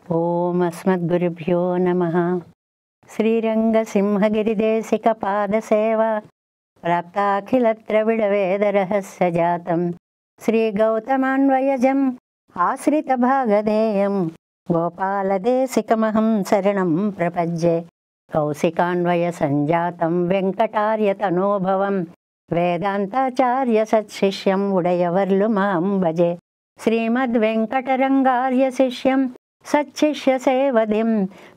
ఓం అస్మద్గురుభ్యో నమః. శ్రీరంగసింహగిరిదేశికపాదసేవ ప్రాప్తాఖిలత్రవిడవేదరహస్యజాతం శ్రీగౌతమాన్వయజం ఆశ్రితభాగధేయం గోపాలదేశికమహం శరణం ప్రపజ్యే. కౌశికాన్వయ సంజాతం వెంకటార్యతనోభవం వేదాంతాచార్య సత్శిష్యం ఉడయవర్లు మాం భజే. శ్రీమద్వెంకటరంగార్య శిష్యం సచ్చిష్య సేవదిం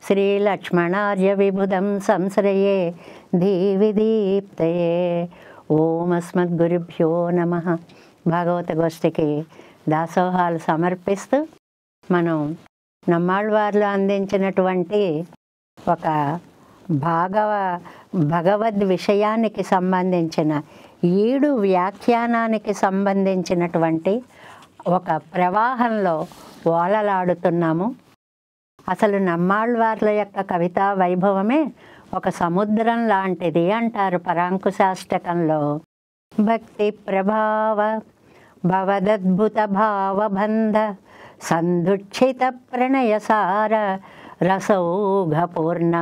శ్రీలక్ష్మణార్య విబుధం సంశ్రయే ధీవిదీప్తయే. ఓం అస్మద్గురుభ్యో నమః. భాగవత గోష్ఠికి దాసోహాలు సమర్పిస్తూ మనం నమ్మాళ్ళవార్లు అందించినటువంటి ఒక భగవద్ విషయానికి సంబంధించిన 7 వ్యాఖ్యానానికి సంబంధించినటువంటి ఒక ప్రవాహంలో ఓలలాడుతున్నాము. అసలు నమ్మాళ్ళవార్ల యొక్క కవితా వైభవమే ఒక సముద్రం లాంటిది అంటారు పరాంకుశాష్టకంలో. భక్తి ప్రభావ భవదద్భుత భావబంధ సందుక్షిత ప్రణయసార రసౌఘపూర్ణ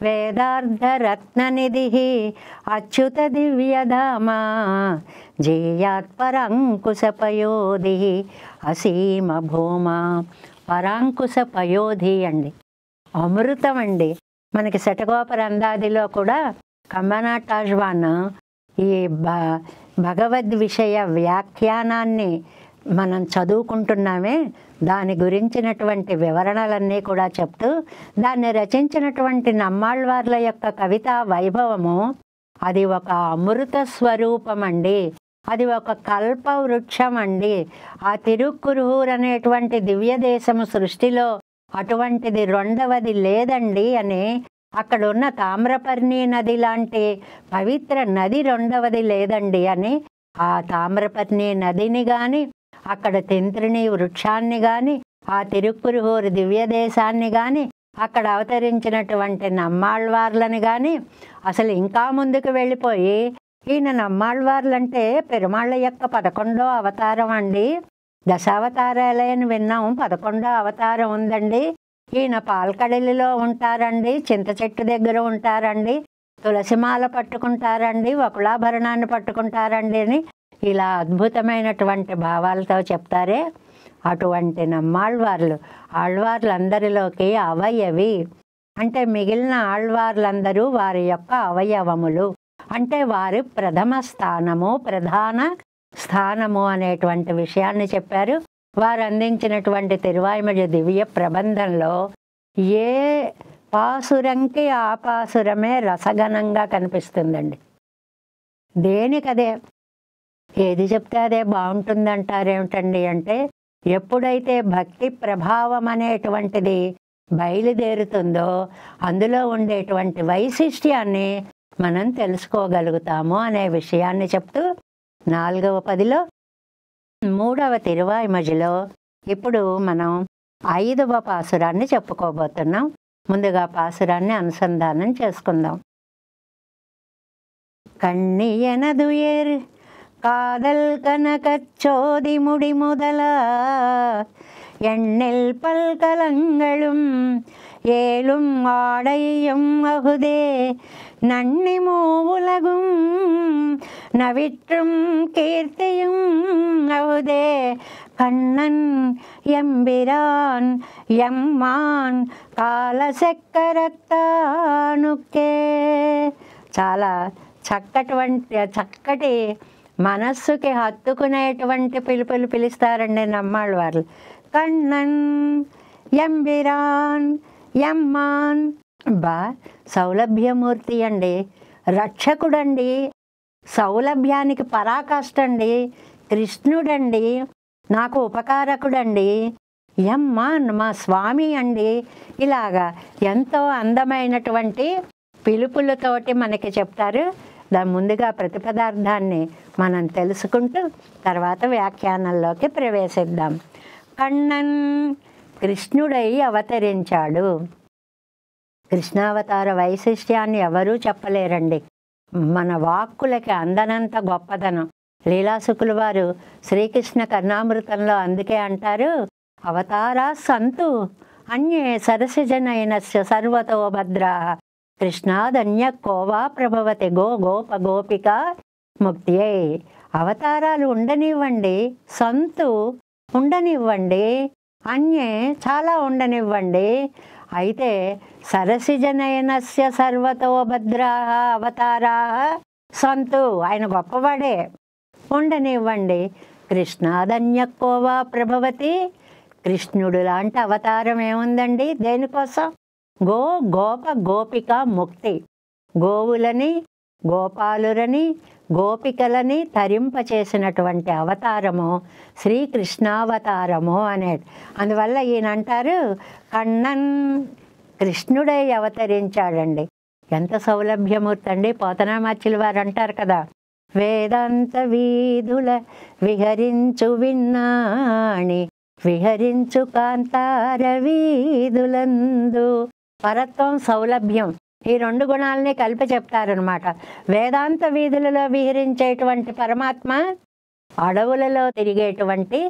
వేదార్థరత్ననిధి అచ్యుత దివ్యధామా జేయాత్ పరాంకుశపయోధి అసీమ భూమా. పరాంకుశపయోధి అండి, అమృతం అండి. మనకి శటగోపరందాదిలో కూడా కంబనాటాజ్వాన్ ఈ భగవద్ విషయ వ్యాఖ్యానాన్ని మనం చదువుకుంటున్నామే, దాని గురించినటువంటి వివరణలన్నీ కూడా చెప్తూ దాన్ని రచించినటువంటి నమ్మాళ్ళవార్ల యొక్క కవితా వైభవము అది ఒక అమృత స్వరూపం అండి. అది ఒక కల్ప వృక్షం అండి. ఆ తిరుక్కురుహూర్ అనేటువంటి దివ్య దేశము సృష్టిలో అటువంటిది రెండవది లేదండి అని, అక్కడ ఉన్న తామ్రపర్ణి నది లాంటి పవిత్ర నది రెండవది లేదండి అని, ఆ తామ్రపర్ణి నదిని కానీ, అక్కడ తింత్రిణి వృక్షాన్ని కానీ, ఆ తిరుక్కురుహూరు దివ్య దేశాన్ని కానీ, అక్కడ అవతరించినటువంటి నమ్మాళ్ళవార్లని కానీ, అసలు ఇంకా ముందుకు వెళ్ళిపోయి ఈయన నమ్మాళ్ళవార్లంటే పెరుమాళ్ళ యొక్క 11వ అవతారం అండి. దశావతారాలే అని విన్నాం, 11వ అవతారం ఉందండి. ఈయన పాల్కడలిలో ఉంటారండి, చింత చెట్టు దగ్గర ఉంటారండి, తులసిమాల పట్టుకుంటారండి, వకుళాభరణాన్ని పట్టుకుంటారండి అని ఇలా అద్భుతమైనటువంటి భావాలతో చెప్తారే, అటువంటి నమ్మాళ్ళవార్లు ఆళ్వార్లందరిలోకి అవయవి. అంటే మిగిలిన ఆళ్వార్లందరూ వారి యొక్క అవయవములు, అంటే వారి ప్రథమ స్థానము, ప్రధాన స్థానము అనేటువంటి విషయాన్ని చెప్పారు. వారు అందించినటువంటి తిరువాయిమొഴി దివ్య ప్రబంధంలో ఏ పాసురంకి ఆ పాసురమే రసగనంగా కనిపిస్తుందండి. దేనికదే, ఏది చెప్తే అదే బాగుంటుందంటారేమిటండి అంటే, ఎప్పుడైతే భక్తి ప్రభావం అనేటువంటిది బయలుదేరుతుందో అందులో ఉండేటువంటి వైశిష్ట్యాన్ని మనం తెలుసుకోగలుగుతాము అనే విషయాన్ని చెప్తూ 4వ పదిలో 3వ తిరువాయిమొഴിలో ఇప్పుడు మనం 5వ పాసురాన్ని చెప్పుకోబోతున్నాం. ముందుగా పాసురాన్ని అనుసంధానం చేసుకుందాం. కణ్ణియనదుయేర్ காதல் கனகச்சோதி முடி முதல எண்ணில் பல்கலங்களும் ஏழும் ஆடையும் அகுதே நன்னி மூவுலகும் நவிற்றும் கீர்த்தியும் அகுதே கண்ணன் எம்பிரான் எம்மான் కాలచక్రతానుకే. చాలా చక్కటి మనస్సుకి హత్తుకునేటువంటి పిలుపులు పిలుస్తారండి నమ్మాళ్ళవార్లు. కണ്ണన్ ఎంబిరాన్ ఎమ్మాన్, బా సౌలభ్యమూర్తి అండి, రక్షకుడండి, సౌలభ్యానికి పరాకాష్ఠండి, కృష్ణుడండి, నాకు ఉపకారకుడండి, ఎమ్మాన్ మా స్వామి అండి. ఇలాగా ఎంతో అందమైనటువంటి పిలుపులతోటి మనకి చెప్తారు. దాని ముందుగా ప్రతిపదార్థాన్ని మనం తెలుసుకుంటూ తర్వాత వ్యాఖ్యానంలోకి ప్రవేశిద్దాం. కണ്ണన్ కృష్ణుడై అవతరించాడు. కృష్ణావతార వైశిష్ట్యాన్ని ఎవరూ చెప్పలేరండి. మన వాక్కులకి అందనంత గొప్పదనం. లీలాసుకుల వారు శ్రీకృష్ణ కర్ణామృతంలో అందుకే అంటారు, అవతారా సంతు అన్యే సరసిజనయనస్య సర్వతో భద్రా కృష్ణాదన్య కోవా ప్రభవతి గోప గోపిక ముక్తియే. అవతారాలు ఉండనివ్వండి, సంతు ఉండనివ్వండి, అన్యే చాలా ఉండనివ్వండి, అయితే సరసిజనయనస్య సర్వతో భద్రా అవతారా సంతు, ఆయన గొప్పవాడే, ఉండనివ్వండి. కృష్ణాదన్య కోవా ప్రభవతి, కృష్ణుడు లాంటి అవతారం ఏముందండి? దేనికోసం? గోప గోపిక ముక్తి. గోవులని, గోపాలురని, గోపికలని తరింపచేసినటువంటి అవతారము శ్రీకృష్ణావతారము అనేది. అందువల్ల ఈయన అంటారు కണ്ണన్ కృష్ణుడై అవతరించాడండి. ఎంత సౌలభ్యమూర్తి అండి. పోతనామాచ్యుల వారు అంటారు కదా, వేదాంత వీధుల విహరించు విన్నాణి విహరించు కాంతార వీధులందు. పరత్వం, సౌలభ్యం, ఈ రెండు గుణాలని కలిపి చెప్తారనమాట. వేదాంత వీధులలో విహరించేటువంటి పరమాత్మ అడవులలో తిరిగేటువంటి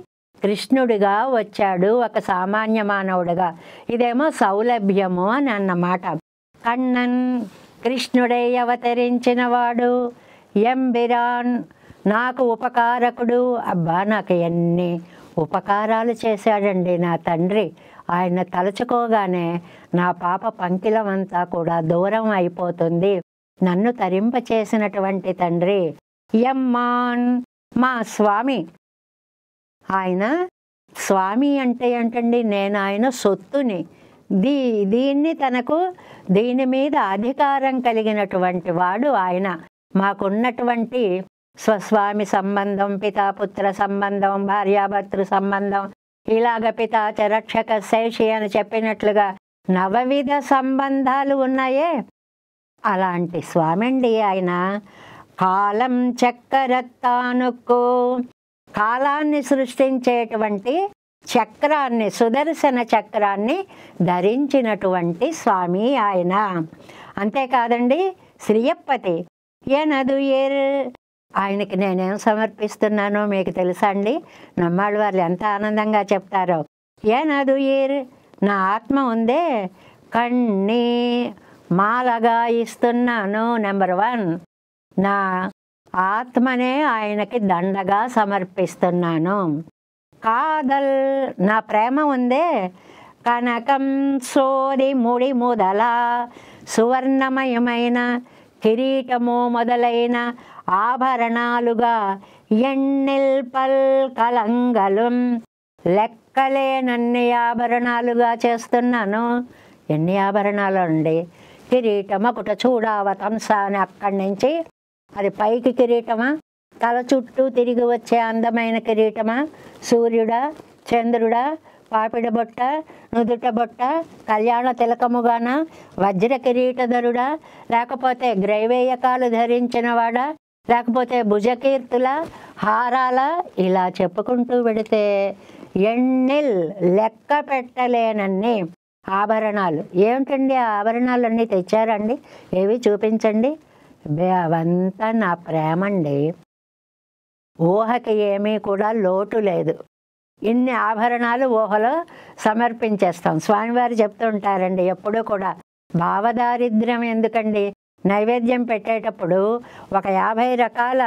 కృష్ణుడిగా వచ్చాడు, ఒక సామాన్య మానవుడిగా. ఇదేమో సౌలభ్యము అని అన్నమాట. కണ്ണన్ కృష్ణుడై అవతరించిన వాడు, ఎంబిరాన్ నాకు ఉపకారకుడు. అబ్బా, నాకు ఎన్ని ఉపకారాలు చేశాడండి నా తండ్రి. ఆయన తలుచుకోగానే నా పాప పంకిలం అంతా కూడా దూరం అయిపోతుంది. నన్ను తరింపచేసినటువంటి తండ్రి యమ్మాన్ మా స్వామి. ఆయన స్వామి అంటే ఏంటండి? నేను ఆయన సొత్తుని, దీన్ని తనకు దీని మీద అధికారం కలిగినటువంటి వాడు ఆయన. మాకున్నటువంటి స్వస్వామి సంబంధం, పితాపుత్ర సంబంధం, భార్యాభర్తృ సంబంధం, ఇలాగ పితాచ రక్షక శేషి అని చెప్పినట్లుగా నవవిధ సంబంధాలు ఉన్నాయే, అలాంటి స్వామి అండి ఆయన. కాలం చక్రరత్తానుకు, కాలాన్ని సృష్టించేటువంటి చక్రాన్ని, సుదర్శన చక్రాన్ని ధరించినటువంటి స్వామి ఆయన. అంతేకాదండి, శ్రీయప్పతి ఎనదు ఏర్, ఆయనకి నేనేం సమర్పిస్తున్నానో మీకు తెలుసా అండి? నమ్మాళ్ళ వారు ఎంత ఆనందంగా చెప్తారో. ఎనదు ఏర్, నా ఆత్మ ఉందే, కన్ని మాలగా ఇస్తున్నాను. నెంబర్ 1, నా ఆత్మనే ఆయనకి దండగా సమర్పిస్తున్నాను. కాదల్, నా ప్రేమ ఉందే, కనకం సోది ముడి మొదల సువర్ణమయమైన కిరీటము మొదలైన ఆభరణాలుగా ఎన్నెల్ పల్ కలంగలం, లెక్కలేనన్ని ఆభరణాలుగా చేస్తున్నాను. ఎన్ని ఆభరణాలు అండి? కిరీటం ఒకట చూడావతంస అని అక్కడి నుంచి, అది పైకి కిరీటమా, తల చుట్టూ తిరిగి వచ్చే అందమైన కిరీటమా, సూర్యుడా, చంద్రుడా, పాపిడ బొట్ట, నుదుట బొట్ట, కళ్యాణ తిలకముగాన, వజ్ర కిరీటధరుడా, లేకపోతే గ్రైవేయకాలు ధరించినవాడా, లేకపోతే భుజకీర్తుల, హారాల, ఇలా చెప్పుకుంటూ పెడితే ఎన్నెల్ లెక్క పెట్టలేనన్ని ఆభరణాలు. ఏమిటండి ఆ ఆభరణాలన్నీ తెచ్చారండి? ఏవి చూపించండి. అవంతా నా ప్రేమండి. ఊహకి ఏమీ కూడా లోటు లేదు. ఇన్ని ఆభరణాలు ఊహలో సమర్పించేస్తాం. స్వామివారు చెప్తూ ఉంటారండి ఎప్పుడూ కూడా, భావదారిద్ర్యం ఎందుకండి? నైవేద్యం పెట్టేటప్పుడు ఒక 50 రకాల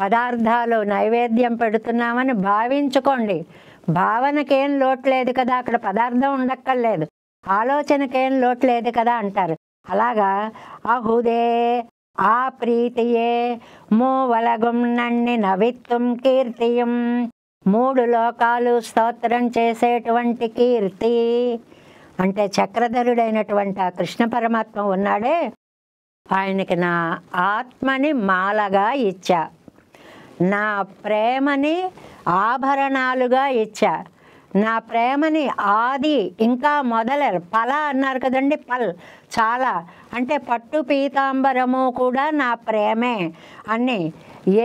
పదార్థాలు నైవేద్యం పెడుతున్నామని భావించుకోండి. భావనకేం లోటు లేదు కదా, అక్కడ పదార్థం ఉండక్కర్లేదు, ఆలోచనకేం లోటు లేదు కదా అంటారు. అలాగా అహుదే ఆ ప్రీతియే మూవలగుం నన్ని నవిత్వం కీర్తియం, 3 లోకాలు స్తోత్రం చేసేటువంటి కీర్తి. అంటే చక్రధరుడైనటువంటి ఆ కృష్ణ పరమాత్మ ఉన్నాడే, ఆయనకి నా ఆత్మని మాలగా ఇచ్చా, నా ప్రేమని ఆభరణాలుగా ఇచ్చా, నా ప్రేమని ఆది ఇంకా మొదల పల అన్నారు కదండి, పల్ చాలా, అంటే పట్టు పీతాంబరము కూడా నా ప్రేమే. అన్నీ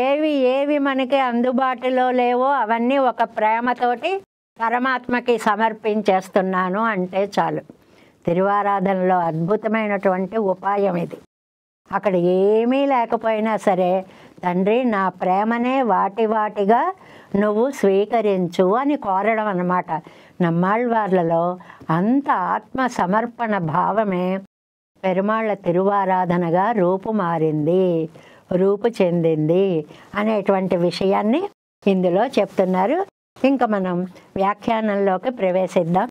ఏవి మనకి అందుబాటులో లేవో అవన్నీ ఒక ప్రేమతోటి పరమాత్మకి సమర్పించేస్తున్నాను అంటే చాలు. తిరువారాధనలో అద్భుతమైనటువంటి ఉపాయం ఇది. అక్కడ ఏమీ లేకపోయినా సరే తండ్రి నా ప్రేమనే వాటిగా నువ్వు స్వీకరించు అని కోరడం అన్నమాట. నమ్మాళ్ళవార్లలో అంత ఆత్మ సమర్పణ భావమే పెరుమాళ్ళ తిరువారాధనగా రూపు చెందింది అనేటువంటి విషయాన్ని ఇందులో చెప్తున్నారు. ఇంకా మనం వ్యాఖ్యానంలోకి ప్రవేశిద్దాం.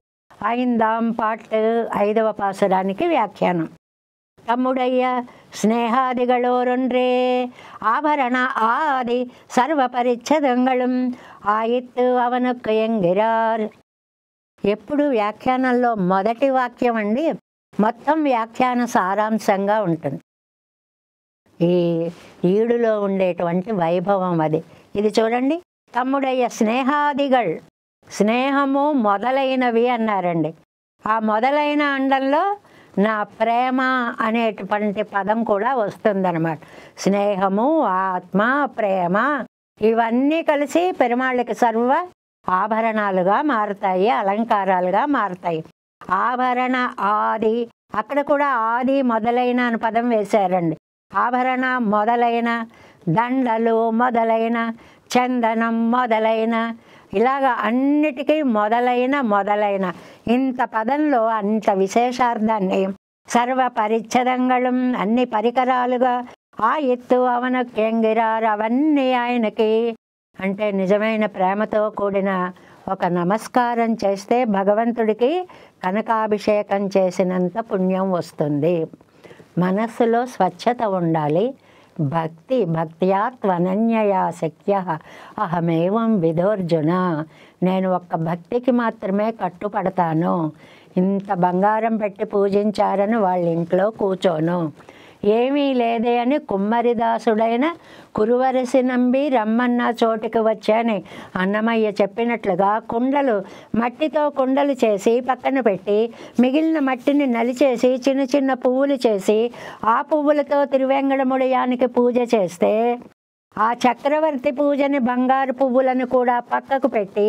5ఆం పాట్టు 5వ పాసురానికి వ్యాఖ్యానం. தம்முடைய ஸ்நேகாதிகளோரொன்றே ஆபரண ஆதி சர்வ பரிச்சதங்களும் ஆயித்து அவனுக்கு என்கிறார். ఎప్పుడు వ్యాఖ్యానంలో మొదటి వాక్యం అండి మొత్తం వ్యాఖ్యాన సారాంశంగా ఉంటుంది. ఈ ఈడులో ఉండేటువంటి వైభవం అది. ఇది చూడండి, తమ్ముడయ్య స్నేహాదిగల్, స్నేహము మొదలైనవి అన్నారండి. ఆ మొదలైన అండంలో నా ప్రేమ అనేటువంటి పదం కూడా వస్తుందన్నమాట. స్నేహము, ఆత్మ, ప్రేమ ఇవన్నీ కలిసి పెరుమాళ్ళకి సర్వ ఆభరణాలుగా మారుతాయి, అలంకారాలుగా మారుతాయి. ఆభరణ ఆది, అక్కడ కూడా ఆది మొదలైన అని పదం వేశారండి. ఆభరణ మొదలైన, దండలు మొదలైన, చందనం మొదలైన, ఇలాగా అన్నిటికీ మొదలైన ఇంత పదంలో అంత విశేషార్థాన్ని సర్వ పరిచ్ఛదంగళం అన్ని పరికరాలుగా ఆ ఎత్తు అవనకు ఎంగిరారు అవన్నీ ఆయనకి అంటే నిజమైన ప్రేమతో కూడిన ఒక నమస్కారం చేస్తే భగవంతుడికి కనకాభిషేకం చేసినంత పుణ్యం వస్తుంది. మనస్సులో స్వచ్ఛత ఉండాలి. భక్త్యాత్వనన్యయా శక్య అహమేవం విధోర్జున, నేను ఒక్క భక్తికి మాత్రమే కట్టుపడతాను. ఇంత బంగారం పెట్టి పూజించారని వాళ్ళ ఇంట్లో కూర్చోను, ఏమీ లేదే అని కుమ్మరిదాసుడైన కురువరసి నంబి రమ్మన్న చోటికి వచ్చాని అన్నమయ్య చెప్పినట్లుగా మట్టితో కుండలు చేసి పక్కన పెట్టి మిగిలిన మట్టిని నలిచేసి చిన్న చిన్న పువ్వులు చేసి ఆ పువ్వులతో తిరువెంగడముడియానికి పూజ చేస్తే ఆ చక్రవర్తి పూజని బంగారు పువ్వులను కూడా పక్కకు పెట్టి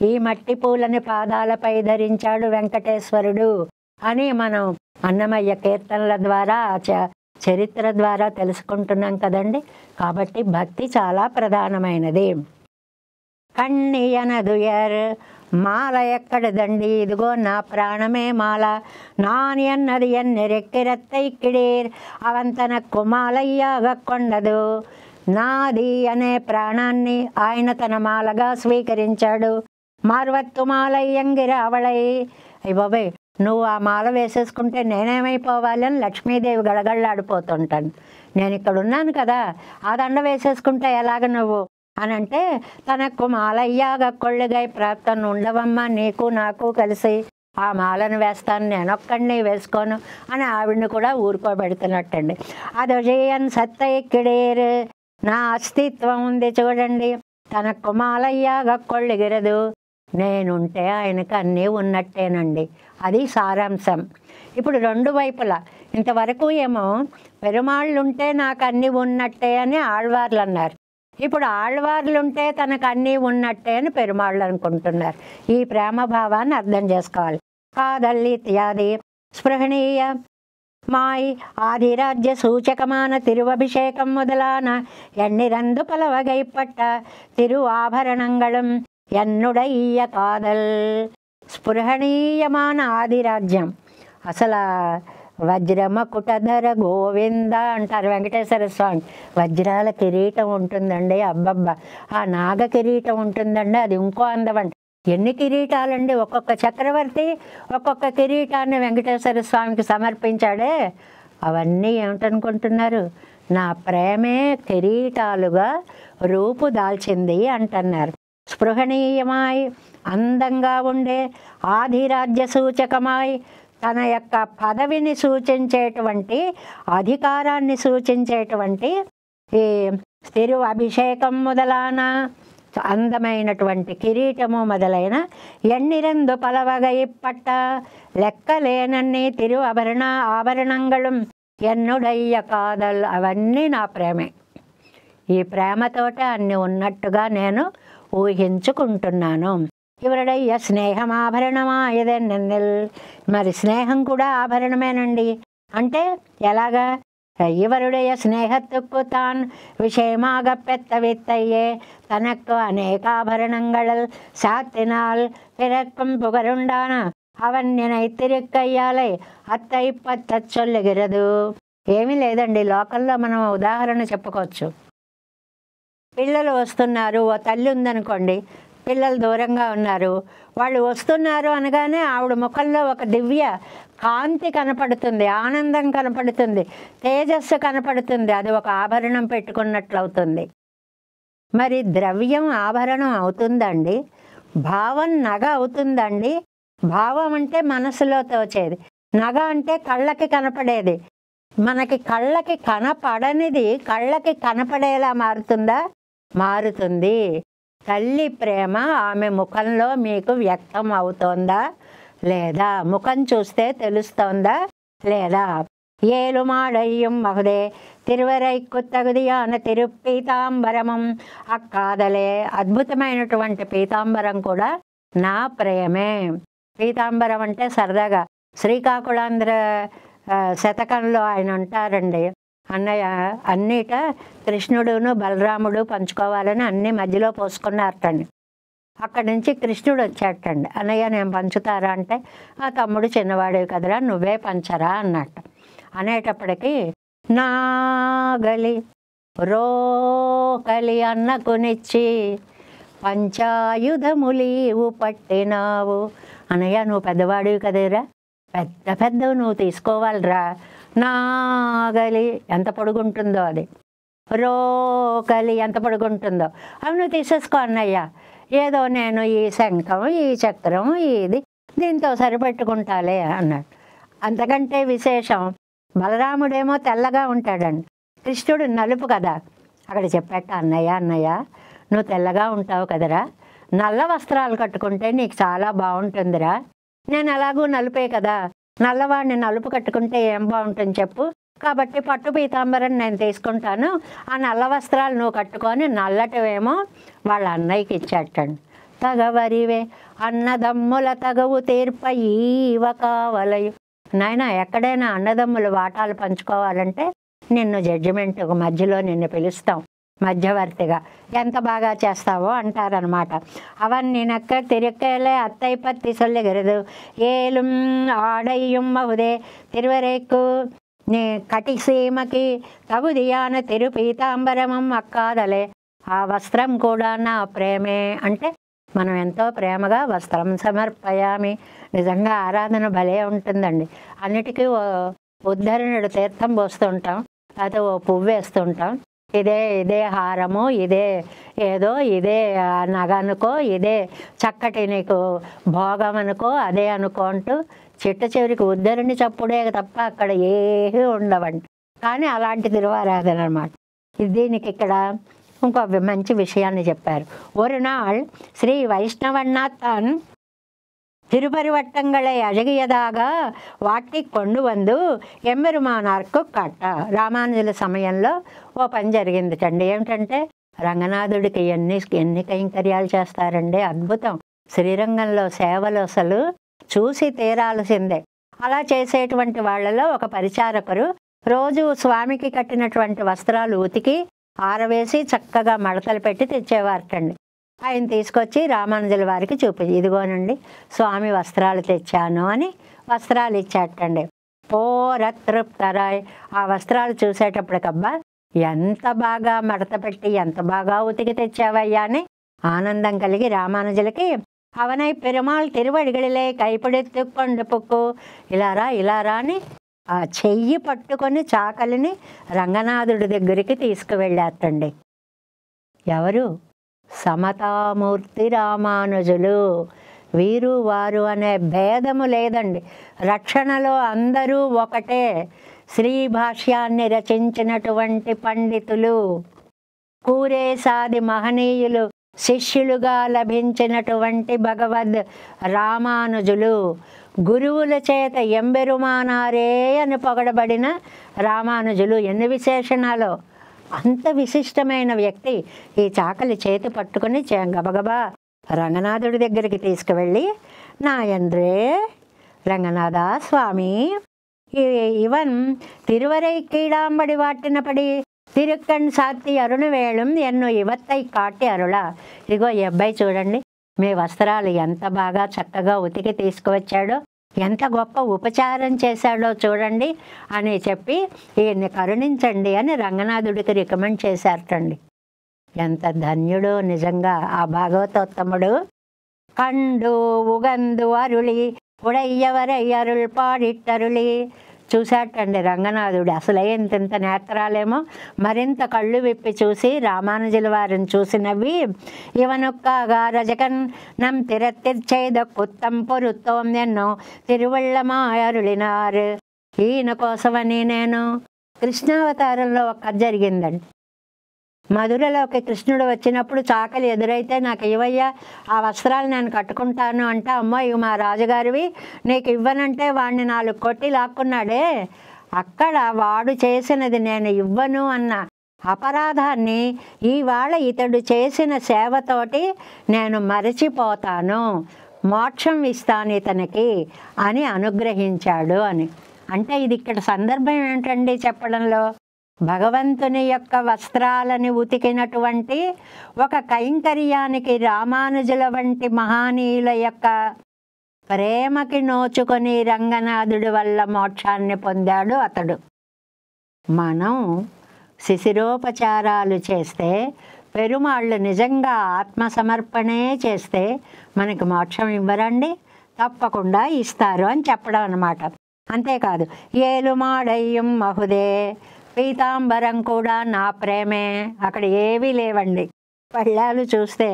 ఈ మట్టి పూలని పాదాలపై ధరించాడు వెంకటేశ్వరుడు అని మనం అన్నమయ్య కీర్తనల ద్వారా చరిత్ర ద్వారా తెలుసుకుంటున్నాం కదండి. కాబట్టి భక్తి చాలా ప్రధానమైనది. కన్నీయనదుయర్ మాల ఎక్కడదండి, ఇదిగో నా ప్రాణమే మాల, నాని అన్నది ఎన్నెరెక్కిరెత్తైక్కిడీర్ అవంతనక్కు మాలయ్యాగ కొండదు. నాది అనే ప్రాణాన్ని ఆయన తన మాలగా స్వీకరించాడు. మార్వత్తు మాలయ్యంగిర అవళై, బాబాయ్ నువ్వు ఆ మాల వేసేసుకుంటే నేనేమైపోవాలి అని లక్ష్మీదేవి గడగళ్ళాడిపోతుంటాను. నేను ఇక్కడ ఉన్నాను కదా, ఆ దండ వేసేసుకుంటే ఎలాగ నువ్వు అని అంటే, తనకు మాలయ్యాగ కొళ్ళుగై ప్రాప్తం ఉండవమ్మా, నీకు నాకు కలిసి ఆ మాలను వేస్తాను, నేనొక్కడిని వేసుకోను అని ఆవిడని కూడా ఊరుకోబెడుతున్నట్టండి. అదొజయన్ సత్తైక్కిడేరు, నా అస్తిత్వం ఉంది చూడండి, తనకు మాలయ్యాగ కొళ్ళుగిరదు, నేనుంటే ఆయనకు అన్నీ ఉన్నట్టేనండి. అది సారాంశం. ఇప్పుడు రెండు వైపులా ఇంతవరకు ఏమో పెరుమాళ్ళుంటే నాకు అన్నీ ఉన్నట్టే అని ఆళ్వార్లు అన్నారు. ఇప్పుడు ఆళ్వార్లుంటే తనకు అన్నీ ఉన్నట్టే అని పెరుమాళ్ళు అనుకుంటున్నారు. ఈ ప్రేమ భావాన్ని అర్థం చేసుకోవాలి. కాదల్లి ఇత్యాది స్పృహణీయ మాయ్ ఆదిరాజ్య సూచకమాన తిరువభిషేకం మొదలాన ఎన్నిరందు పలవగైపట్ట తిరు ఆభరణంగళం ఎన్నుడయ్య కాదల్. స్పృహణీయమాన ఆదిరాజ్యం, అసలు వజ్రమకుటధర గోవింద అంటారు వెంకటేశ్వర స్వామి. వజ్రాల కిరీటం ఉంటుందండి, అబ్బబ్బా ఆ నాగ కిరీటం ఉంటుందండి, అది ఇంకో అందమండి. ఎన్ని కిరీటాలండి, ఒక్కొక్క చక్రవర్తి ఒక్కొక్క కిరీటాన్ని వెంకటేశ్వర స్వామికి సమర్పించాడే. అవన్నీ ఏమిటనుకుంటున్నారు, నా ప్రేమే కిరీటాలుగా రూపు దాల్చింది అంటున్నారు. స్పృహణీయమాయ్ అందంగా ఉండే, ఆదిరాజ్య సూచకమాయ్ తన యొక్క పదవిని సూచించేటువంటి, అధికారాన్ని సూచించేటువంటి ఈ తిరు అభిషేకం మొదలాన అందమైనటువంటి కిరీటము మొదలైన ఎన్నిరందు పలవగై పట్ట లెక్కలేనన్ని తిరు ఆభరణంగళం ఎన్నుడయ్య కాదల్, అవన్నీ నా ప్రేమే. ఈ ప్రేమతోటే అన్ని ఉన్నట్టుగా నేను ఊహించుకుంటున్నాను. ఇవరుడయ్య స్నేహం ఆభరణమాయదెన్నెల్, మరి స్నేహం కూడా ఆభరణమేనండి. అంటే ఎలాగా, இவருடைய ஸ்நேகத்துக்கு தான் விஷயமாக பெத்த வித்தையே தனக்கு அநேகாபரணங்கள் சாத்தினால் பிறக்கும் புகருண்டான அவன் நினைத்திருக்கையாலே అత్తై పత్త చొల్లుగిరదు. ఏమీ లేదండి, లోకల్లో మనం ఉదాహరణ చెప్పుకోవచ్చు. పిల్లలు వస్తున్నారు, ఓ తల్లి ఉందనుకోండి, పిల్లలు దూరంగా ఉన్నారు, వాళ్ళు వస్తున్నారు అనగానే ఆవిడ ముఖంలో ఒక దివ్య కాంతి కనపడుతుంది, ఆనందం కనపడుతుంది, తేజస్సు కనపడుతుంది. అది ఒక ఆభరణం పెట్టుకున్నట్లు అవుతుంది. మరి ద్రవ్యం ఆభరణం అవుతుందండి, భావం నగ అవుతుందండి. భావం అంటే మనసులో తోచేది, నగ అంటే కళ్ళకి కనపడేది. మనకి కళ్ళకి కనపడనిది కళ్ళకి కనపడేలా మారుతుందా? మారుతుంది. తల్లి ప్రేమ ఆమె ముఖంలో మీకు వ్యక్తం అవుతోందా లేదా? ముఖం చూస్తే తెలుస్తోందా లేదా? ఏలుమాడయ్యం మహుదే తిరువరైక్కు తగుదియాన తిరుపీతాంబరమం అక్కాదలే. అద్భుతమైనటువంటి పీతాంబరం కూడా నా ప్రేమే. పీతాంబరం అంటే సరదాగా శ్రీకాకుళాంధ్ర శతకంలో ఆయన అంటారండి, అన్నయ్య అన్నిట కృష్ణుడును బలరాముడు పంచుకోవాలని అన్ని మధ్యలో పోసుకున్నారటండి. అక్కడి నుంచి కృష్ణుడు వచ్చాటండి, అన్నయ్య నేను పంచుతారా అంటే, ఆ తమ్ముడు చిన్నవాడివి కదరా నువ్వే పంచరా అన్నట్టు. అనేటప్పటికీ నాగలి రోకలి అన్నకునిచ్చి పంచాయుధములీవు పట్టినావు. అన్నయ్య నువ్వు పెద్దవాడివి కదేరా, పెద్ద పెద్దవి నువ్వు తీసుకోవాలిరా. నాగలి ఎంత పొడుగుంటుందో, అది రోకలి ఎంత పొడుగుంటుందో అవి నువ్వు తీసేసుకో అన్నయ్య. ఏదో నేను ఈ శంఖం ఈ చక్రం ఇది దీంతో సరిపెట్టుకుంటాలే అన్నాడు. అంతకంటే విశేషం, బలరాముడేమో తెల్లగా ఉంటాడండి, కృష్ణుడు నలుపు కదా. అక్కడ చెప్పాట, అన్నయ్య అన్నయ్య నువ్వు తెల్లగా ఉంటావు కదరా, నల్ల వస్త్రాలు కట్టుకుంటే నీకు చాలా బాగుంటుందిరా. నేను ఎలాగూ నలుపే కదా, నల్లవాడిని నలుపు కట్టుకుంటే ఏం బాగుంటుంది చెప్పు. కాబట్టి పట్టు పీతాంబరం నేను తీసుకుంటాను, ఆ నల్ల వస్త్రాలు నువ్వు కట్టుకొని నల్లటివేమో వాళ్ళ అన్నయ్యకి ఇచ్చేటండి. తగవరివే అన్నదమ్ముల తగవు తీర్ప ఈవ కావలయు. నాయన ఎక్కడైనా అన్నదమ్ములు వాటాలు పంచుకోవాలంటే నిన్ను జడ్జిమెంట్ మధ్యలో నిన్ను పిలుస్తాం మధ్యవర్తిగా, ఎంత బాగా చేస్తావో అంటారనమాట. అవన్నీ నక్క తిరుక్కేలే అత్తై పత్తి సొల్లిగరదు ఏలుం ఆడయ్యం మహుదే తిరువరేక్కు నీ కటిసీమకి తగుదియాన తిరు పీతాంబరమం అక్కాదలే. ఆ వస్త్రం కూడా నా ప్రేమే అంటే మనం ఎంతో ప్రేమగా వస్త్రం సమర్పయామి. నిజంగా ఆరాధన భలే ఉంటుందండి. అన్నిటికీ ఓ ఉద్ధరణుడు తీర్థం పోస్తుంటాం, లేకపోతే ఓ పువ్వు వేస్తుంటాం. ఇదే హారము, ఇదే ఏదో, ఇదే నగ అనుకో, ఇదే చక్కటి నీకు భోగం అనుకో, అదే అనుకో అంటూ చిట్ట చివరికి ఉద్ధరణి చప్పుడే తప్ప అక్కడ ఏమీ ఉండవండి. కానీ అలాంటి తిరువారాధన అనమాట. దీనికి ఇక్కడ ఇంకో మంచి విషయాన్ని చెప్పారు. ஒரு நாள் ஸ்ரீ வைஷ்ணவண்ணாத்தான் திருப்பரிவட்டங்களை அழகியதாக వాటి கொண்டு வந்து ఎమ్మెరుమానార్కు కట్ట. రామానుజుల సమయంలో ఓ పని జరిగిందిటండి. ఏమిటంటే రంగనాథుడికి ఎన్ని కైంకర్యాలు చేస్తారండి, అద్భుతం. శ్రీరంగంలో సేవలు అసలు చూసి తీరాల్సిందే. అలా చేసేటువంటి వాళ్ళలో ఒక పరిచారకురు రోజు స్వామికి కట్టినటువంటి వస్త్రాలు ఉతికి ఆరవేసి చక్కగా మడతలు పెట్టి తెచ్చేవారటండి. ఆయన తీసుకొచ్చి రామానుజుల వారికి ఇదిగోనండి స్వామి వస్త్రాలు తెచ్చాను అని వస్త్రాలు ఇచ్చాటండి. పోరతృప్తరాయ్. ఆ వస్త్రాలు చూసేటప్పటికబ్బా ఎంత బాగా మడత పెట్టి ఎంత బాగా ఉతికి తెచ్చావయ్యా అని ఆనందం కలిగి రామానుజులకి అవనై పెరుమాళ్ తిరువడిగడిలే కైపిడెత్తు కొండ పొక్కు ఇలారా అని ఆ చెయ్యి పట్టుకొని చాకలిని రంగనాథుడి దగ్గరికి తీసుకువెళ్ళారండి. ఎవరు? సమతామూర్తి రామానుజులు. వీరు వారు అనే భేదము లేదండి. రక్షణలో అందరూ ఒకటే. శ్రీ భాష్యాన్ని రచించినటువంటి పండితులు, కూరేసాది మహనీయులు శిష్యులుగా లభించినటువంటి భగవద్ రామానుజులు, గురువుల చేత ఎంబెరుమానారే అని పొగడబడిన రామానుజులు. ఎన్ని విశేషణాలు! అంత విశిష్టమైన వ్యక్తి. ఈ చాకలి చేతి పట్టుకుని గబగబా రంగనాథుడి దగ్గరికి తీసుకువెళ్ళి, నాయంద్రే రంగనాథ స్వామి இவன் திருவரை கீழாம்படி வாட்டிనపడి తిరుక్కణ్ సాత్తి అరుణ వేళం ఎన్నో ఇవత్తై కాటి అరుళ. ఇదిగో ఈ అబ్బాయి చూడండి, మీ వస్త్రాలు ఎంత బాగా చక్కగా ఉతికి తీసుకువచ్చాడో, ఎంత గొప్ప ఉపచారం చేశాడో చూడండి అని చెప్పి ఈయన్ని కరుణించండి అని రంగనాథుడికి రికమెండ్ చేశారటండి. ఎంత ధన్యుడు నిజంగా ఆ భాగవతోత్తముడు. కండు ఉగందు అరుళి ఉడయ్యవరై అరుళ్ పాడిట్టరుళి. చూశాటండి రంగనాథుడు. అసలు ఇంత నేత్రాలేమో మరింత కళ్ళు విప్పి చూసి రామానుజుల వారిని చూసినవి. ఇవనొక్కగా రజకన్ నం తిరత్తిర్చేద కుత్తం పొరుత్తోం ఎన్నో తిరువళ్ళమాయరుళినారు. ఈయన కోసమని నేను కృష్ణావతారంలో ఒక కథ జరిగిందండి. మధురలోకి కృష్ణుడు వచ్చినప్పుడు చాకలి ఎదురైతే నాకు ఇవయ్యా, ఆ వస్త్రాలు నేను కట్టుకుంటాను అంటే, అమ్మో ఇవి మా రాజుగారివి, నీకు ఇవ్వనంటే వాడిని 4 కొట్టి లాక్కున్నాడే, అక్కడ వాడు చేసినది నేను ఇవ్వను అన్న అపరాధాన్ని ఇవాళ ఇతడు చేసిన సేవతోటి నేను మరచిపోతాను, మోక్షం ఇస్తాను ఇతనికి అని అనుగ్రహించాడు అని. అంటే ఇది ఇక్కడ సందర్భం ఏంటండి చెప్పడంలో, భగవంతుని యొక్క వస్త్రాలని ఉతికినటువంటి ఒక కైంకర్యానికి రామానుజుల వంటి మహానీయుల యొక్క ప్రేమకి నోచుకొని రంగనాథుడి వల్ల మోక్షాన్ని పొందాడు అతడు. మనం శిశిరోపచారాలు చేస్తే, పెరుమాళ్ళు నిజంగా ఆత్మసమర్పణే చేస్తే మనకి మోక్షం ఇవ్వరండి, తప్పకుండా ఇస్తారు అని చెప్పడం అన్నమాట. అంతేకాదు, ఏలుమాడయ్యం మహుదే పీతాంబరం కూడా నా ప్రేమే. అక్కడ ఏవీ లేవండి. పళ్ళాలు చూస్తే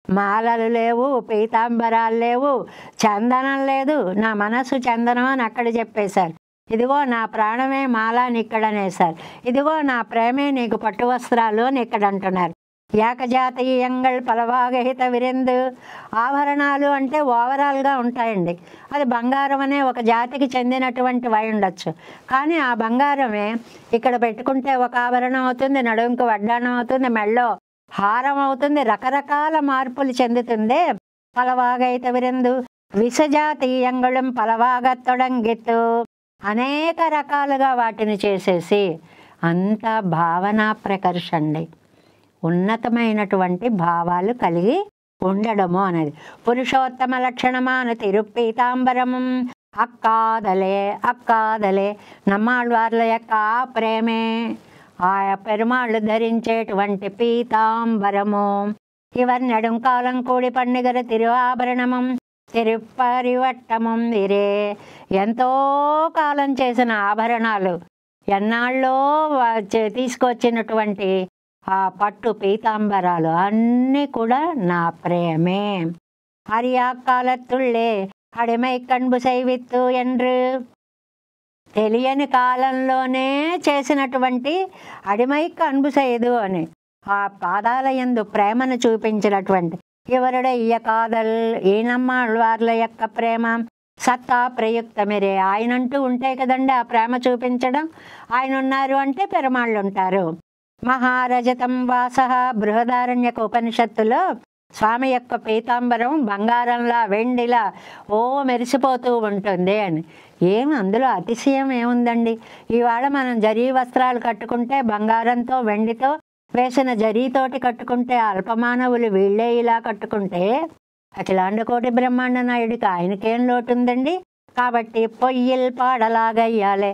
మాలలు లేవు, పీతాంబరాలు లేవు, చందనం లేదు. నా మనసు చందనం అని అక్కడ చెప్పేశారు. ఇదిగో నా ప్రాణమే మాల అని ఇక్కడ అనేసారు. ఇదిగో నా ప్రేమే నీకు పట్టు వస్త్రాలు అని ఇక్కడ అంటున్నారు. ఏకజాతీయంగళ్ పలవాగహిత విరిందు. ఆభరణాలు అంటే ఓవరాల్గా ఉంటాయండి. అది బంగారం అనే ఒక జాతికి చెందినటువంటి వై ఉండొచ్చు. కానీ ఆ బంగారమే ఇక్కడ పెట్టుకుంటే ఒక ఆభరణం అవుతుంది, నడుముకు వడ్డాణం అవుతుంది, మెళ్ళో హారం అవుతుంది, రకరకాల మార్పులు చెందుతుంది. పలవాగహిత విరిందు విషజాతీయంగళం పలవాగత్తొడంగిత్తు. అనేక రకాలుగా వాటిని చేసేసి అంత భావనా ప్రకర్షండి, ఉన్నతమైనటువంటి భావాలు కలిగి ఉండడము అనేది. పురుషోత్తమ లక్షణమాను తిరుపీతాంబరము అక్కాదలే అక్కాదలే. నమ్మాళ్ళవార్ల యొక్క ఆ ప్రేమే ఆ పెరుమాళ్ళు ధరించేటువంటి పీతాంబరము. ఇవన్నీ నెడుంకాలం కూడి పండుగర తిరువాభరణము తిరుపరివట్టమం ఇరే. ఎంతో కాలం చేసిన ఆభరణాలు, ఎన్నాళ్ళో తీసుకొచ్చినటువంటి ఆ పట్టు పీతాంబరాలు అన్నీ కూడా నా ప్రేమే. అరియాకాలత్తుళ్ళే అడిమై కణ్బు సైవిత్తు ఎండ్రు. తెలియని కాలంలోనే చేసినటువంటి అడిమై కణ్బు సైదు అని ఆ పాదాల యందు ప్రేమను చూపించినటువంటి ఎవరుడయ్య కాదల్. ఈనమ్మాళ్ళవార్ల యొక్క ప్రేమ సత్తా ప్రయుక్తమిరే. ఆయనంటూ ఉంటే కదండి ఆ ప్రేమ చూపించడం. ఆయన ఉన్నారు అంటే పెరుమాళ్ళు ఉంటారు. మహారజతం వాస. బృహదారణ్యక ఉపనిషత్తులో స్వామి యొక్క పీతాంబరం బంగారంలా వెండిలా ఓ మెరిసిపోతూ ఉంటుంది అని. అందులో అతిశయం ఏముందండి? ఇవాళ మనం జరీ వస్త్రాలు కట్టుకుంటే బంగారంతో వెండితో వేసిన జరీతోటి కట్టుకుంటే, అల్పమానవులు వీళ్ళే ఇలా కట్టుకుంటే అఖిలాండ కోటి బ్రహ్మాండ నాయుడికి ఆయనకేం లోటుందండి? కాబట్టి పొయ్యిల్ పాడలాగయ్యాలే.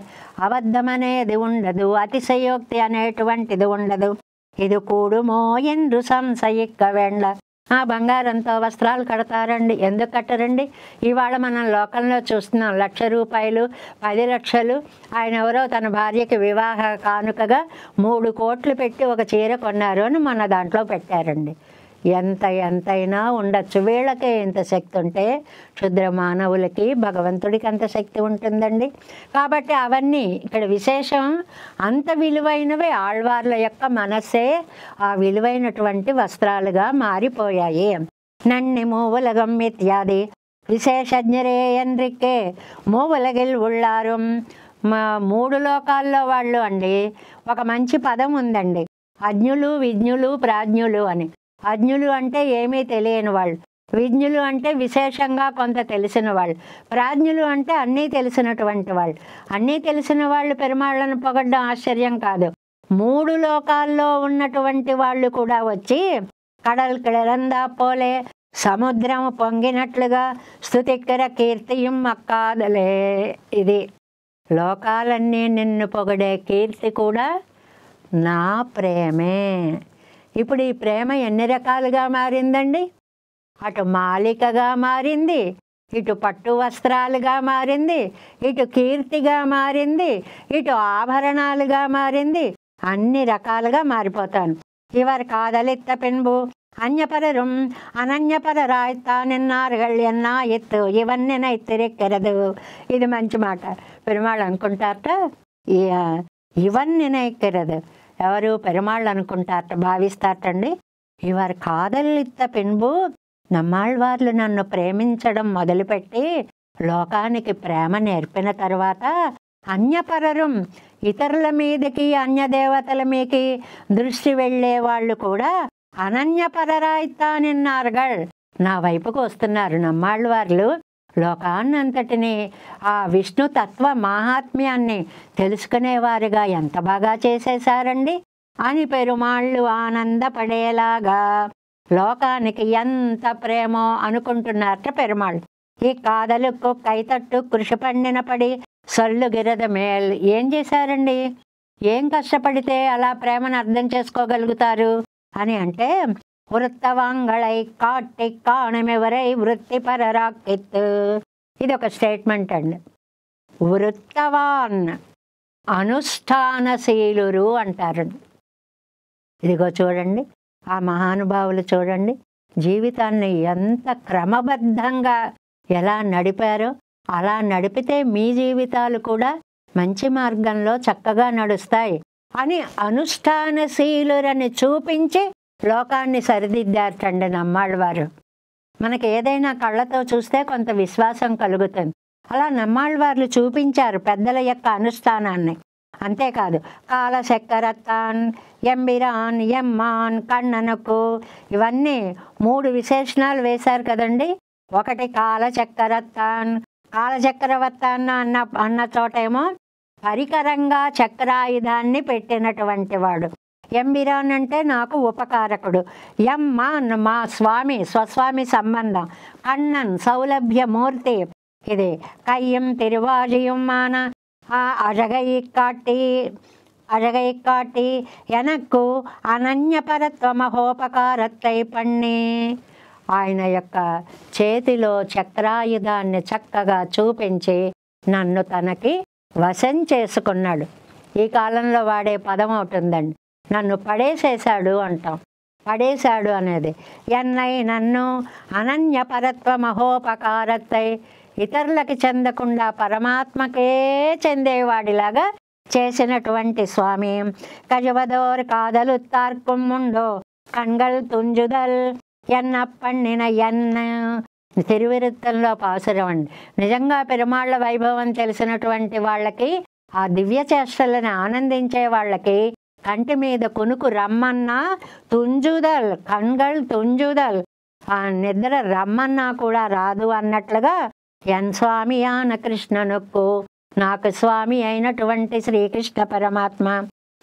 అబద్ధమనేది ఉండదు, అతిశయోక్తి అనేటువంటిది ఉండదు. ఇది కూడుమో ఎందు సంశయిక్క వెండ్ల. ఆ బంగారంతో వస్త్రాలు కడతారండి. ఎందుకు కట్టరండి? ఇవాళ మనం లోకంలో చూస్తున్నాం, 1,00,000 రూపాయలు 10 లక్షలు. ఆయన ఎవరో తన భార్యకి వివాహ కానుకగా 3 కోట్లు పెట్టి ఒక చీర కొన్నారు అని మన దాంట్లో పెట్టారండి. ఎంతైనా ఉండొచ్చు. వీళ్ళకే ఇంత శక్తి ఉంటే క్షుద్ర మానవులకి భగవంతుడికి అంత శక్తి ఉంటుందండి. కాబట్టి అవన్నీ ఇక్కడ విశేషం. అంత విలువైనవి ఆళ్వార్ల యొక్క మనస్సే ఆ విలువైనటువంటి వస్త్రాలుగా మారిపోయాయి. నన్ని మూవులగం ఇత్యాది విశేషజ్ఞరే ఎన్రికే మూవులగిల్ ఉళ్ళారు. 3 లోకాల్లో వాళ్ళు అండి ఒక మంచి పదం ఉందండి, అజ్ఞులు విజ్ఞులు ప్రాజ్ఞులు అని. అజ్ఞులు అంటే ఏమీ తెలియని వాళ్ళు, విజ్ఞులు అంటే విశేషంగా కొంత తెలిసిన వాళ్ళు, ప్రాజ్ఞులు అంటే అన్నీ తెలిసినటువంటి వాళ్ళు. అన్నీ తెలిసిన వాళ్ళు పెరుమాళ్ళను పొగడ్డం ఆశ్చర్యం కాదు. 3 లోకాల్లో ఉన్నటువంటి వాళ్ళు కూడా వచ్చి కడల్ కిళరందా పోలే సముద్రం పొంగినట్లుగా స్తుతిక్కర కీర్తియం అక్కాదలే. ఇది లోకాలన్నీ నిన్ను పొగడే కీర్తి కూడా నా ప్రేమే. ఇప్పుడు ఈ ప్రేమ ఎన్ని రకాలుగా మారిందండి? అటు మాలికగా మారింది, ఇటు పట్టు వస్త్రాలుగా మారింది, ఇటు కీర్తిగా మారింది, ఇటు ఆభరణాలుగా మారింది. అన్ని రకాలుగా మారిపోతాను. ఇవర్ కాదలిత్త పెన్బు అన్యపరరుం అనన్యపరరాయితానిన్నారుగళ్ ఎన్నా ఎత్తు ఇవన్నీ నైతిరెక్కెరదు. ఇది మంచి మాట. పెరుమాళ్ళు అనుకుంటారట ఇవన్నీ నైక్కెరదు. ఎవరు? పెరుమాళ్ళు అనుకుంటారట, భావిస్తారటండి. ఇవర్ కాదలిత్త పెన్బు, నమ్మాళ్ళవార్లు నన్ను ప్రేమించడం మొదలుపెట్టి లోకానికి ప్రేమ నేర్పిన తర్వాత అన్యపరరం ఇతరుల మీదకి అన్యదేవతల మీదకి దృష్టి వెళ్ళే వాళ్ళు కూడా అనన్యపరరాయితానిన్నారుగళ్ నా వైపుకు వస్తున్నారు. నమ్మాళ్ళవార్లు లోకాన్నంతటిని ఆ విష్ణు తత్వ మాహాత్మ్యాన్ని తెలుసుకునేవారుగా ఎంత బాగా చేసేశారండి అని పెరుమాళ్ళు ఆనందపడేలాగా లోకానికి ఎంత ప్రేమో అనుకుంటున్నారట పెరుమాళ్ళు. ఈ కాదలుకు కైతట్టు కృషి పండిన పడి సొల్లు గిరద మేల్. ఏం చేశారండి? ఏం కష్టపడితే అలా ప్రేమను అర్థం చేసుకోగలుగుతారు అని అంటే, వృత్తవాంగళై కాట్టి కాణమెవరై వృత్తిపరరాక్కిత్. ఇది ఒక స్టేట్మెంట్ అండి. వృత్తవాన్ అనుష్ఠానశీలురు అంటారు. ఇదిగో చూడండి, ఆ మహానుభావులు చూడండి జీవితాన్ని ఎంత క్రమబద్ధంగా ఎలా నడిపారో. అలా నడిపితే మీ జీవితాలు కూడా మంచి మార్గంలో చక్కగా నడుస్తాయి అని అనుష్ఠానశీలురని చూపించి లోకాన్ని సరిదిద్దారటండి నమ్మాళ్ళవారు. మనకి ఏదైనా కళ్ళతో చూస్తే కొంత విశ్వాసం కలుగుతుంది. అలా నమ్మాళ్ళవార్లు చూపించారు పెద్దల యొక్క అనుష్ఠానాన్ని. అంతేకాదు కాలచక్కరత్తాన్ ఎంబిరాన్ ఎమ్మాన్ కన్ననకు ఇవన్నీ 3 విశేషణాలు వేశారు కదండి. ఒకటి కాలచక్కరత్తాన్, కాలచక్రవర్తాన్ అన్న చోటేమో పరికరంగా చక్రాయుధాన్ని పెట్టినటువంటి వాడు. ఎంబిరాన్ అంటే నాకు ఉపకారకుడు. ఎమ్మాన్ మా స్వామి, స్వస్వామి సంబంధం. కన్నన్ సౌలభ్యమూర్తి. ఇది కయ్యం తిరువాజియం మాన అழகை காட்டி எனக்கு అనన్యపరత్వ మహోపకారత్తై పన్ని. ఆయన యొక్క చేతిలో చక్రాయుధాన్ని చక్కగా చూపించి నన్ను తనకి వశం చేసుకున్నాడు. ఈ కాలంలో వాడే పదం అవుతుందండి, నన్ను పడేసేశాడు అంటాం. పడేశాడు అనేది ఎన్నై నన్ను అనన్యపరత్వ మహోపకారత్తై ఇతరులకి చెందకుండా పరమాత్మకే చెందేవాడిలాగా చేసినటువంటి స్వామి. కజవదోర్ కాదలు తార్కుముండో కణ్గల్ తుంజుదల్ ఎన్న పండిన ఎన్న. తిరువిరుత్తంలో పాసురం అండి. నిజంగా పెరుమాళ్ళ వైభవం తెలిసినటువంటి వాళ్ళకి, ఆ దివ్య చేష్టలను ఆనందించే వాళ్ళకి కంటి మీద కునుకు రమ్మన్నా తుంజుదల్ కణ్గల్ తుంజుదల్, ఆ నిద్ర రమ్మన్నా కూడా రాదు అన్నట్లుగా ఎన్ స్వామి ఆన కృష్ణనుక్కు, నాకు స్వామి అయినటువంటి శ్రీకృష్ణ పరమాత్మ.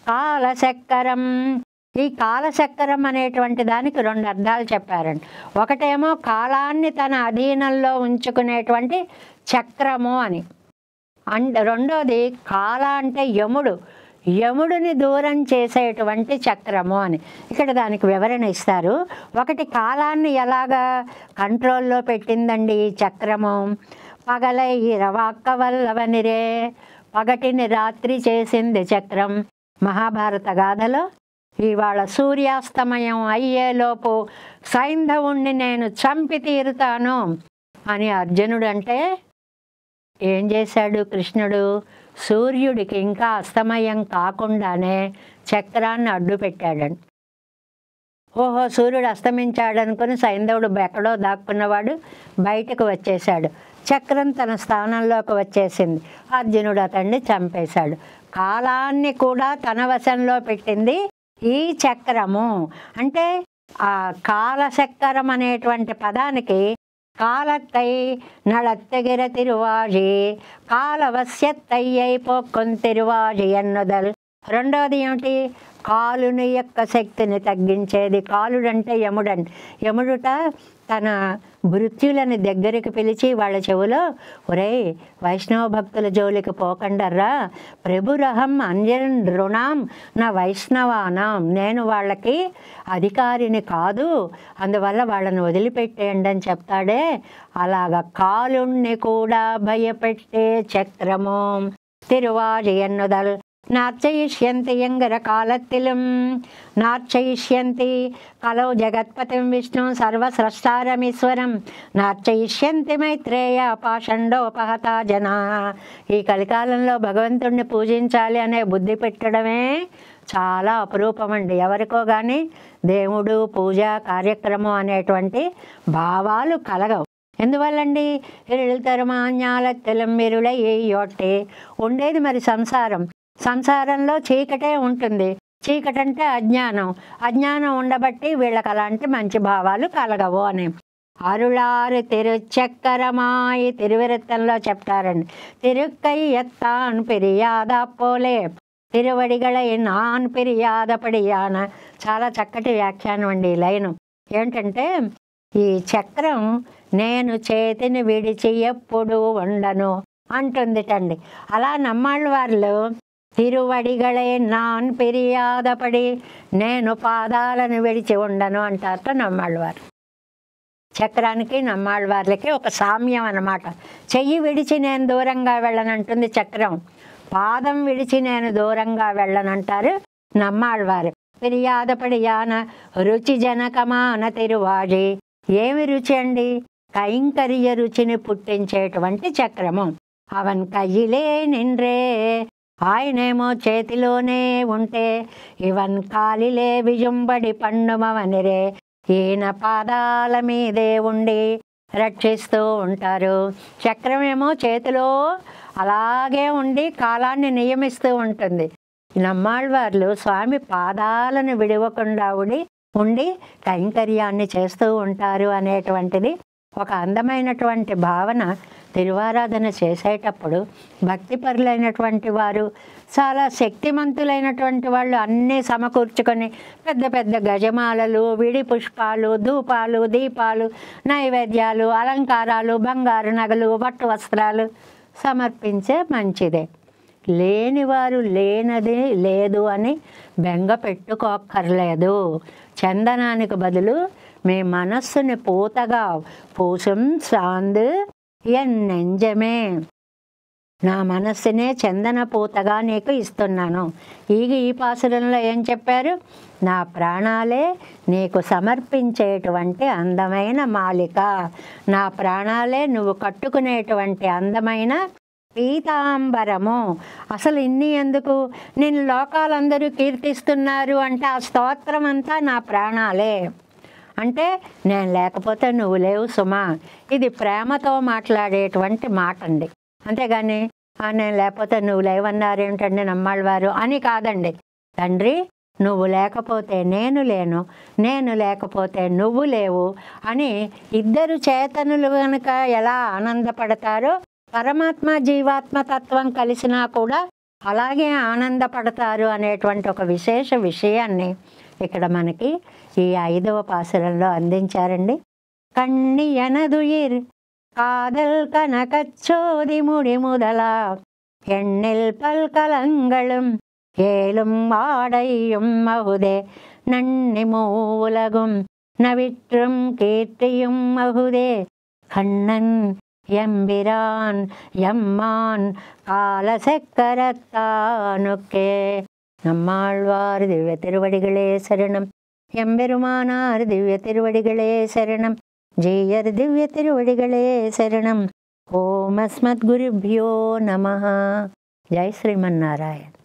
కాలచక్కరం, ఈ కాలచక్రం అనేటువంటి దానికి 2 అర్థాలు చెప్పారండి. ఒకటేమో కాలాన్ని తన అధీనంలో ఉంచుకునేటువంటి చక్రము అని, రెండోది కాల అంటే యముడిని దూరం చేసేటువంటి చక్రము అని. ఇక్కడ దానికి వివరణ ఇస్తారు. ఒకటి కాలాన్ని ఎలాగా కంట్రోల్లో పెట్టిందండి ఈ చక్రము. పగలై ఇరవాక్క వల్లవనిరే, పగటిని రాత్రి చేసింది చక్రం. మహాభారత గాథలో ఇవాళ సూర్యాస్తమయం అయ్యేలోపు సైంధవుణ్ణి నేను చంపి తీరుతాను అని అర్జునుడు అంటే ఏం చేశాడు కృష్ణుడు? సూర్యుడికి ఇంకా అస్తమయం కాకుండానే చక్రాన్ని అడ్డు పెట్టాడండి. ఓహో, సూర్యుడు అస్తమించాడనుకుని సైంధవుడు ఎక్కడో దాక్కున్నవాడు బయటకు వచ్చేశాడు. చక్రం తన స్థానంలోకి వచ్చేసింది. అర్జునుడు అతన్ని చంపేశాడు. కాలాన్ని కూడా తన వశంలో పెట్టింది ఈ చక్రము. అంటే ఆ కాలచక్రం అనేటువంటి పదానికి కాలత్తై నళత్తగిర తిరువాజి కాలవశ్యత్తయ్యై పోక్కొన్ తిరువాజి ఎన్నుదల్. రెండవది ఏమిటి? కాలుని యొక్క శక్తిని తగ్గించేది. కాలుడంటే యముడండి. యముడుట తన భృత్యులని దగ్గరికి పిలిచి వాళ్ళ చెవులో, ఒరేయ్ వైష్ణవ భక్తుల జోలికి పోకండర్రా, ప్రభురహం అంజన్ రుణాం నా వైష్ణవానాం, నేను వాళ్ళకి అధికారిని కాదు, అందువల్ల వాళ్ళని వదిలిపెట్టేయండి అని చెప్తాడే, అలాగ కాలుణ్ణి కూడా భయపెట్టే చక్రము తిరువాజి ఎన్నుదల్. నార్చయిష్యంతి యంగర కాలత్తిలం నార్చయిష్యంతి కలౌ జగత్పతిం విష్ణు సర్వస్రష్టారమీశ్వరం నార్చయిష్యంతి మైత్రేయ పాషండోపహత జనా. ఈ కలికాలంలో భగవంతుడిని పూజించాలి అనే బుద్ధి పెట్టడమే చాలా అపురూపమండి. ఎవరికో కానీ దేవుడు పూజ కార్యక్రమం అనేటువంటి భావాలు కలగవు. ఎందువల్లండి? ఇరుళతరుమాన్యాలత్తెలం ఇరుళై యొట్టి ఉండేది మరి సంసారం. సంసారంలో చీకటే ఉంటుంది. చీకటి అంటే అజ్ఞానం. అజ్ఞానం ఉండబట్టి వీళ్ళకి అలాంటి మంచి భావాలు కలగవు అని. అరుళారు తిరుచక్కరమాయి తిరువిరత్తంలో చెప్తారండి. తిరుక్కై ఎత్తాన్ పిరియాద పోలే తిరువడిగళై నాన్ పిరియాద పడియాన. చాలా చక్కటి వ్యాఖ్యానం అండి ఈ లైను. ఏంటంటే ఈ చక్రం నేను చేతిని విడిచి ఎప్పుడు ఉండను అంటుందిటండి. అలా నమ్మాళ్ళ వాళ్ళు తిరువడిగళే నాన్ పిరియాదపడి నేను పాదాలను విడిచి ఉండను అంటారట నమ్మాళ్ళవారు. చక్రానికి నమ్మాళ్ళవార్లకి ఒక సామ్యం అన్నమాట. చెయ్యి విడిచి నేను దూరంగా వెళ్ళనంటుంది చక్రం, పాదం విడిచి నేను దూరంగా వెళ్ళనంటారు నమ్మాళ్ళవారు. పిరియాదపడి యాన రుచి జనకమాన తిరువాజి. ఏమి రుచి అండి? కైంకర్య రుచిని పుట్టించేటువంటి చక్రము. అవన్ కయ్యిలే నిండ్రే, ఆయనేమో చేతిలోనే ఉంటే, ఇవన్ కాలిలే విజుంబడి పండుమవనిరే, ఈయన పాదాల మీదే ఉండి రక్షిస్తూ ఉంటారు. చక్రమేమో చేతిలో అలాగే ఉండి కాలాన్ని నియమిస్తూ ఉంటుంది. నమ్మాళ్ళవార్లు స్వామి పాదాలను విడవకుండా ఉండి కైంకర్యాన్ని చేస్తూ ఉంటారు అనేటువంటిది ఒక అందమైనటువంటి భావన. తిరువారాధన చేసేటప్పుడు భక్తిపరులైనటువంటి వారు, చాలా శక్తిమంతులైనటువంటి వాళ్ళు అన్నీ సమకూర్చుకొని పెద్ద పెద్ద గజమాలలు, విడి పుష్పాలు, ధూపాలు, దీపాలు, నైవేద్యాలు, అలంకారాలు, బంగారు నగలు, పట్టు వస్త్రాలు సమర్పించే మంచిదే. లేనివారు లేనది లేదు అని బెంగ పెట్టుకోక్కర్లేదు. చందనానికి బదులు మీ మనస్సుని పూతగా పూసం సాందు ఎన్ నెంజమే, నా మనస్సునే చందన పూతగా నీకు ఇస్తున్నాను. ఈ పాసురంలో ఏం చెప్పారు? నా ప్రాణాలే నీకు సమర్పించేటువంటి అందమైన మాలిక, నా ప్రాణాలే నువ్వు కట్టుకునేటువంటి అందమైన పీతాంబరము. అసలు ఇన్ని ఎందుకు? నేను లోకాలందరూ కీర్తిస్తున్నారు అంటే ఆ స్తోత్రం అంతా నా ప్రాణాలే. అంటే నేను లేకపోతే నువ్వు లేవు సుమా. ఇది ప్రేమతో మాట్లాడేటువంటి మాట అండి. అంతేగాని నేను లేకపోతే నువ్వు లేవన్నారు ఏమిటండి నమ్మాళ్ళవారు అని కాదండి. తండ్రి నువ్వు లేకపోతే నేను లేను, నేను లేకపోతే నువ్వు లేవు అని ఇద్దరు చేతనులు కనుక ఎలా ఆనందపడతారో, పరమాత్మ జీవాత్మ తత్వం కలిసినా కూడా అలాగే ఆనందపడతారు అనేటువంటి ఒక విశేష విషయాన్ని ఇక్కడ మనకి ఈ 5వ పాసురంలో అందించారండి. కణ్ణియనదుయిర్ కాదల్ కనకచ్చోది ముడి ముదల ఎన్నెల్ పల్కలంగళం ఏలుం వాడయ్யும் மகுதே நன்னி மூலகும் நவிற்றும் கீர்த்தியும் மகுதே கண்ணன் எம்பிரான் எம்மான் காலசக்கரத்தானுக்கே. நம்மாழ்வார் திவ்ய திருவடிகளே சரணம். எம்பெருமானார் திவ்ய திருவடிகளே சரணம். ஜீயர் திவ்ய திருவடிகளே சரணம். ஓம் அஸ்மத் குருभ्यो நமः. ஜெய் ஸ்ரீமன்னாராயண்.